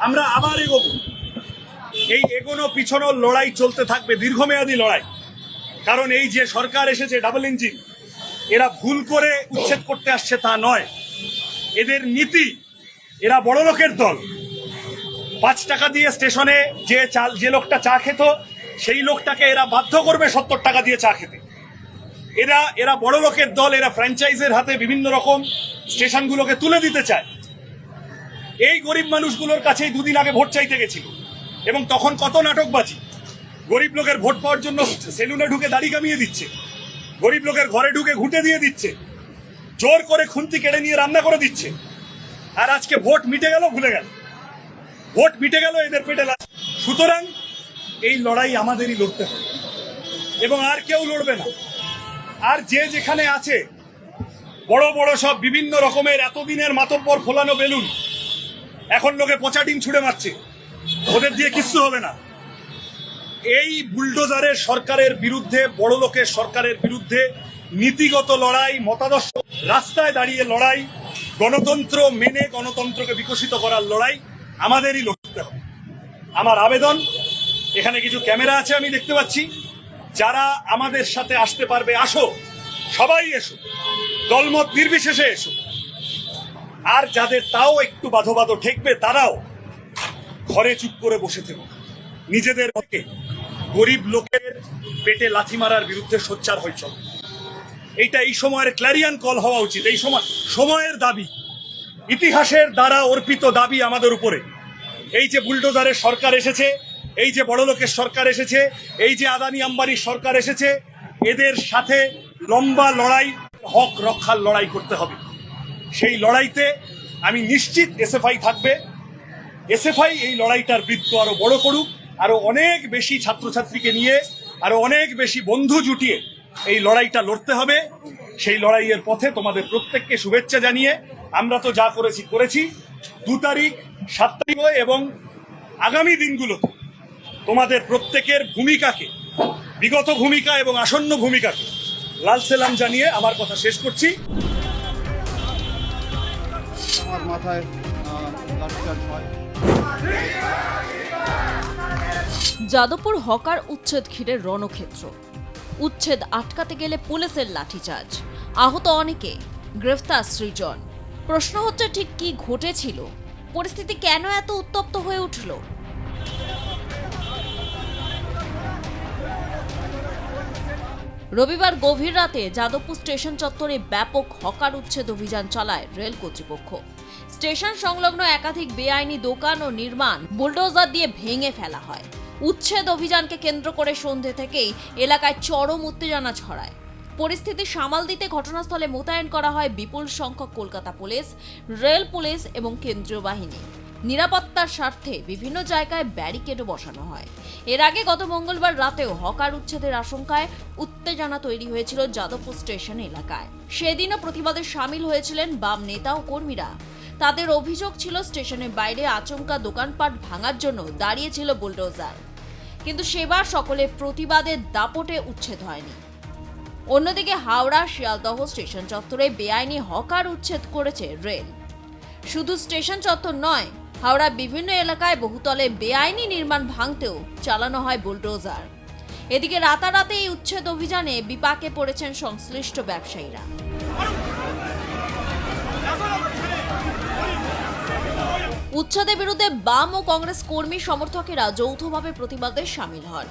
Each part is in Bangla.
আমরা আবার এগোবো। এই এগোনো পিছনোর লড়াই চলতে থাকবে, দীর্ঘমেয়াদী লড়াই। কারণ এই যে সরকার এসেছে ডাবল ইঞ্জিন, এরা ভুল করে উচ্ছেদ করতে আসছে তা নয়। এদের নীতি, এরা বড় লোকের দল। 5 টাকা দিয়ে স্টেশনে যে লোকটা চা খেত, সেই লোকটাকে এরা বাধ্য করবে 70 টাকা দিয়ে চা খেতে। এরা বড় লোকের দল। এরা ফ্র্যাঞ্চাইজের হাতে বিভিন্ন রকম স্টেশনগুলোকে তুলে দিতে চায়। এই গরিব মানুষগুলোর কাছেই 2 দিন আগে ভোট চাইতে গেছিল, এবং তখন কত নাটকবাজি। গরিব লোকের ভোট পাওয়ার জন্য সেলুনে ঢুকে দাড়ি কামিয়ে দিচ্ছে, গরিব লোকের ঘরে ঢুকে ঘুঁটে দিয়ে দিচ্ছে, জোর করে খুন্তি কেড়ে নিয়ে রান্না করে দিচ্ছে। আর আজকে ভোট মিটে গেল, ভুলে গেল। ভোট মিটে গেল, এদের পেটে লাগছে। সুতরাং এই লড়াই আমাদেরই লড়তে হবে, এবং আর কেউ লড়বে না। আর যে যেখানে আছে, বড় বড় সব বিভিন্ন রকমের এতদিনের মাতব্বর ফোলানো বেলুন, এখন লোকে পচা ডিম ছুঁড়ে মারছে, ওদের দিয়ে কিচ্ছু হবে না। এই বুলডোজারের সরকারের বিরুদ্ধে, বড় লোকের সরকারের বিরুদ্ধে নীতিগত লড়াই, মতাদর্শ, রাস্তায় দাঁড়িয়ে লড়াই, গণতন্ত্র মেনে গণতন্ত্রকে বিকশিত করার লড়াই আমাদেরই লড়তে হবে। আমার আবেদন, এখানে কিছু ক্যামেরা আছে আমি দেখতে পাচ্ছি, যারা আমাদের সাথে আসতে পারবে আসো, সবাই এসো, দলমত নির্বিশেষে এসো। আর যাদের তাও একটু বাধো বাধো ঠেকবে, তারাও ঘরে চুপ করে বসে থেকো। নিজেদের পক্ষে গরিব লোকের পেটে লাথি মারার বিরুদ্ধে সোচ্চার হয়ে চল। এইটা এই সময়ের ক্ল্যারিয়ান কল হওয়া উচিত। এই সময়ের দাবি, ইতিহাসের দ্বারা অর্পিত দাবি আমাদের উপরে। এই যে বুলডোজারের সরকার এসেছে, এই যে বড় লোকের সরকার এসেছে, এই যে আদানি আম্বানির সরকার এসেছে, এদের সাথে লম্বা লড়াই, হক রক্ষার লড়াই করতে হবে। সেই লড়াইতে আমি নিশ্চিত এসএফআই থাকবে। এসএফআই এই লড়াইটার বৃত্ত আরো বড় করুক, আরো অনেক বেশি ছাত্রছাত্রীকে নিয়ে, আরো অনেক বেশি বন্ধু জুটিয়ে এই লড়াইটা লড়তে হবে। সেই লড়াইয়ের পথে তোমাদের প্রত্যেককে শুভেচ্ছা জানিয়ে, আমরা তো যা করেছি 2 তারিখ, 7 তারিখ এবং আগামী দিনগুলোতে তোমাদের প্রত্যেকের ভূমিকাকে, বিগত ভূমিকা এবং আসন্ন ভূমিকাকে লাল সেলাম জানিয়ে আমার কথা শেষ করছি। আমার মাথায় লাঠিচার্জ হয়। যাদবপুর হকার উচ্ছেদ ঘিরে রণক্ষেত্র। উচ্ছেদ আটকাতে গেলে পুলিশের লাঠিচার্জ, আহত অনেকে, গ্রেফতার সৃজন। প্রশ্ন হচ্ছে, ঠিক কি ঘটেছিল? পরিস্থিতি কেন এত উত্তপ্ত হয়ে উঠল? রবিবার গভীর রাতে যাদবপুর স্টেশন চত্বরে ব্যাপক হকার উচ্ছেদ অভিযান চালায় রেল কর্তৃপক্ষ। স্টেশন সংলগ্ন একাধিক বেআইনি দোকান ও নির্মাণ বুলডোজার দিয়ে ভেঙে ফেলা হয়। উচ্ছেদ অভিযানকে কেন্দ্র করে সন্ধ্যে থেকেই এলাকায় চরম উত্তেজনা ছড়ায়। পরিস্থিতি সামাল দিতে ঘটনাস্থলে মোতায়েন করা হয় বিপুল সংখ্যক কলকাতা পুলিশ, রেল পুলিশ এবং কেন্দ্রীয় বাহিনী। নিরাপত্তার স্বার্থে বিভিন্ন জায়গায় ব্যারিকেডও বসানো হয়। এর আগে গত মঙ্গলবার রাতেও হকার উচ্ছেদের আশঙ্কায় উত্তেজনা তৈরি হয়েছিল যাদবপুর স্টেশন এলাকায়। সেদিনও প্রতিবাদে সামিল হয়েছিলেন বাম নেতা ও কর্মীরা। তাদের অভিযোগ ছিল, স্টেশনের বাইরে আচমকা দোকানপাট ভাঙার জন্য দাঁড়িয়েছিল বুলডোজার। কিন্তু সেবার সকলের প্রতিবাদের দাপটে উচ্ছেদ হয়নি। অন্যদিকে হাওড়া শিয়ালদহ স্টেশন চত্বরে বেআইনি হকার উচ্ছেদ করেছে রেল। শুধু স্টেশন চত্বর নয়, হাওড়ার বিভিন্ন এলাকায় বহুতলে বেআইনি নির্মাণ ভাঙতেও চালানো হয় বুলডোজার। এদিকে রাতারাতি এই উচ্ছেদ অভিযানে বিপাকে পড়েছেন সংশ্লিষ্ট ব্যবসায়ীরা। উচ্ছেদের বিরুদ্ধে বাম ও কংগ্রেস কর্মী সমর্থকেরা যৌথভাবে প্রতিবাদে সামিল হন।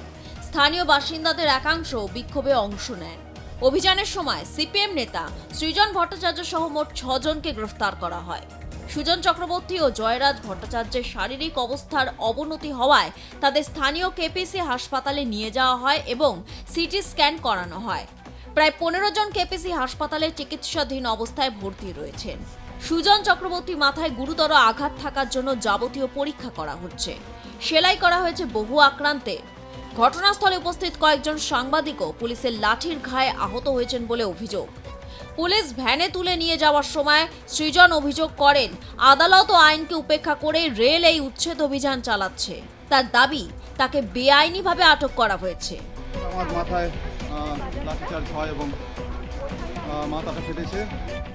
স্থানীয় বাসিন্দাদের একাংশ বিক্ষোভে অংশ নেন। অভিযানের সময় সিপিএম নেতা সৃজন ভট্টাচার্য সহ মোট 6 জনকে গ্রেফতার করা হয়। সুজন চক্রবর্তী ও জয়রাজ ভট্টাচার্যের শারীরিক অবস্থার অবনতি হওয়ায় তাদের স্থানীয় কেপিসি হাসপাতালে নিয়ে যাওয়া হয় এবং সিটি স্ক্যান করানো হয়। প্রায় 15 জন কেপিসি হাসপাতালে চিকিৎসাধীন অবস্থায় ভর্তি রয়েছেন। সুজন চক্রবর্তী মাথায় গুরুতর আঘাত থাকার জন্য যাবতীয় পরীক্ষা করা হচ্ছে। সেলাই করা হয়েছে বহু আক্রান্তে। ঘটনাস্থলে উপস্থিত কয়েকজন সাংবাদিকও পুলিশের লাঠির ঘায়ে আহত হয়েছেন বলে অভিযোগ। পুলিশ ভ্যানে তুলে নিয়ে যাওয়ার সময় সৃজন অভিযোগ করেন, আদালত ও আইনকে উপেক্ষা করে রেল এই উচ্ছেদ অভিযান চালাচ্ছে। তার দাবি, তাকে বেআইনিভাবে আটক করা হয়েছে। আমার মাথায় লাঠিচার্জ হয় এবং মাথাটা ফেটেছে।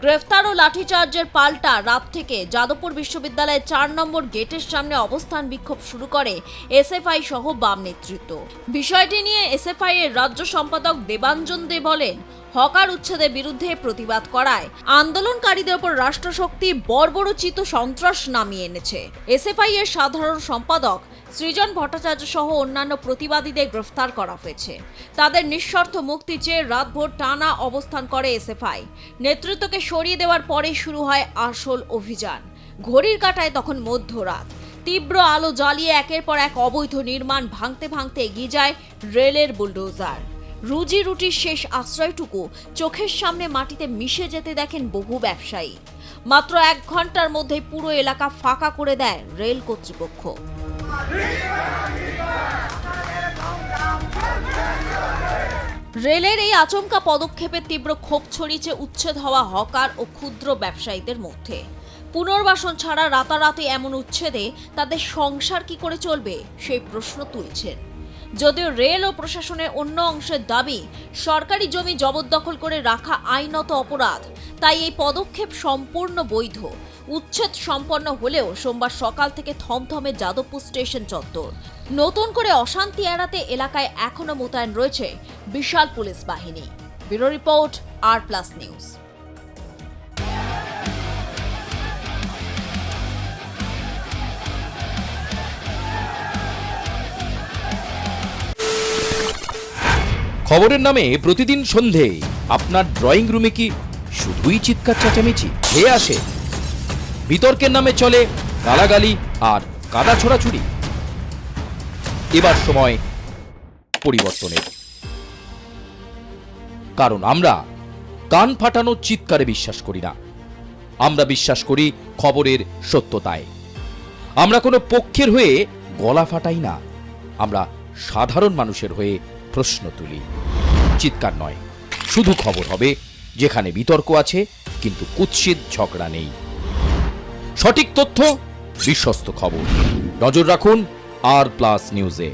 গ্রেফতার ও লাঠিচার্জের পাল্টা রাত থেকে যাদবপুর বিশ্ববিদ্যালয়ের 4 নম্বর গেটের সামনে অবস্থান বিক্ষোভ শুরু করে এসএফআই সহ বাম নেতৃত্ব। বিষয়টি নিয়ে এসএফআই এর রাজ্য সম্পাদক দেবাঞ্জন দে বলেন, হকার উচ্ছেদের বিরুদ্ধে প্রতিবাদ করায় আন্দোলনকারীদের উপর রাষ্ট্রশক্তি বর্বরোচিত সন্ত্রাস নামিয়ে এনেছে। এসএফআই এর সাধারণ সম্পাদক সৃজন ভট্টাচার্য সহ অন্যান্য প্রতিবাদীদের গ্রেফতার করা হয়েছে। তাদের নিঃশর্ত মুক্তি চেয়ে রাতভর টানা অবস্থান করে এসএফআই। নেতৃত্বকে সরিয়ে দেওয়ার পরেই শুরু হয় আসল অভিযান। ঘড়ির কাঁটায় তখন মধ্যরাত। তীব্র আলো জ্বালিয়ে একের পর এক অবৈধ নির্মাণ ভাঙতে ভাঙতে এগিয়ে যায় রেলের বুলডোজার। রুজি রুটির শেষ আশ্রয়টুকু চোখের সামনে মাটিতে মিশে যেতে দেখেন বহু ব্যবসায়ী। মাত্র 1 ঘন্টার মধ্যে পুরো এলাকা ফাঁকা করে দেয় রেল কর্তৃপক্ষ। রেলের এই আচমকা পদক্ষেপে তীব্র ক্ষোভ ছড়িয়েছে উচ্ছেদ হওয়া হকার ও ক্ষুদ্র ব্যবসায়ীদের মধ্যে। পুনর্বাসন ছাড়া রাতারাতি এমন উচ্ছেদে তাদের সংসার কি করে চলবে সেই প্রশ্ন তুলছেন। যদিও রেল ও প্রশাসনের অন্য অংশের দাবি সরকারি জমি জবরদখল করে রাখা আইনত অপরাধ, তাই এই পদক্ষেপ সম্পূর্ণ বৈধ। উচ্ছেদ সম্পন্ন হলেও সোমবার সকাল থেকে থমথমে যাদবপুর স্টেশন চত্বর। নতুন করে অশান্তি এড়াতে এলাকায় এখনো মোতায়েন রয়েছে বিশাল পুলিশ বাহিনী। ব্যুরো রিপোর্ট, আর+ নিউজ। খবরের নামে প্রতিদিন সন্ধে আপনার ড্রয়িং রুমে কি শুধুই চিৎকার চেঁচামেচি হয়ে আসে? বিতর্কের নামে চলে গালাগালি আর কাদা ছোড়াছুড়ি। এবার সময় পরিবর্তনের, কারণ আমরা কান ফাটানো চিৎকারে বিশ্বাস করি না। আমরা বিশ্বাস করি খবরের সত্যতায়। আমরা কোনো পক্ষের হয়ে গলা ফাটাই না, আমরা সাধারণ মানুষের হয়ে প্রশ্ন তুলি। চিৎকার নয়, শুধু খবর হবে যেখানে বিতর্ক আছে কিন্তু কুৎসিত ঝগড়া নেই। সঠিক তথ্য, বিশ্বস্ত খবর। নজর রাখুন আর+ নিউজে।